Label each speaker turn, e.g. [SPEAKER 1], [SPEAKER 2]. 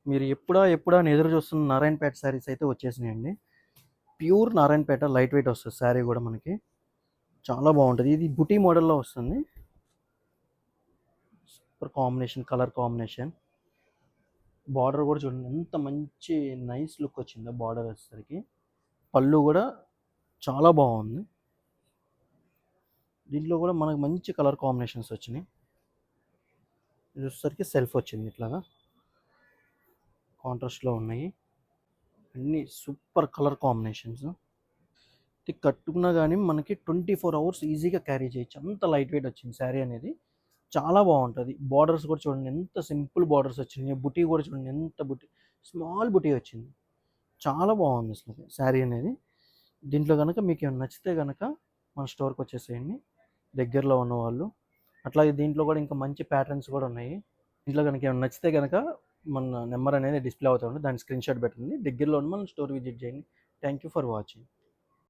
[SPEAKER 1] మీరు ఎప్పుడా అని ఎదురు చూస్తున్న నారాయణపేట శారీస్ అయితే వచ్చేసినాయండి. ప్యూర్ నారాయణపేట లైట్ వెయిట్ వస్తుంది శారీ కూడా మనకి. చాలా బాగుంటుంది. ఇది బుటీ మోడల్లో వస్తుంది. Super combination, colour combination. Border కూడా చూడండి ఎంత మంచి నైస్ లుక్ వచ్చిందో బార్డర్ వచ్చేసరికి. పళ్ళు కూడా చాలా బాగుంది. దీంట్లో కూడా మనకు మంచి కలర్ కాంబినేషన్స్ వచ్చినాయి. ఇది వచ్చేసరికి సెల్ఫ్ వచ్చింది ఇట్లాగా కాంట్రాస్ట్లో ఉన్నాయి. అన్నీ సూపర్ కలర్ కాంబినేషన్స్. ఇది కట్టుకున్నా కానీ మనకి 24 అవర్స్ ఈజీగా క్యారీ చేయొచ్చు. అంత లైట్ వెయిట్ వచ్చింది శారీ అనేది. చాలా బాగుంటుంది. బార్డర్స్ కూడా చూడండి ఎంత సింపుల్ బార్డర్స్ వచ్చినాయి. బుటీ కూడా చూడండి ఎంత బుటీ, స్మాల్ బుటీ వచ్చింది. చాలా బాగుంది అసలు శారీ అనేది. దీంట్లో కనుక మీకు ఏమైనా నచ్చితే కనుక మన స్టోర్కి వచ్చేసేయండి దగ్గరలో ఉన్నవాళ్ళు. అట్లాగే దీంట్లో కూడా ఇంకా మంచి ప్యాటర్న్స్ కూడా ఉన్నాయి. దీంట్లో కనుక ఏమైనా నచ్చితే కనుక మన నెంబర్ అనేది డిస్ప్లే అవుతుంది, దాని స్క్రీన్ షాట్ పెట్టండి. దగ్గరలో ఉన్న మన స్టోర్ విజిట్ చేయండి. Thank you for watching.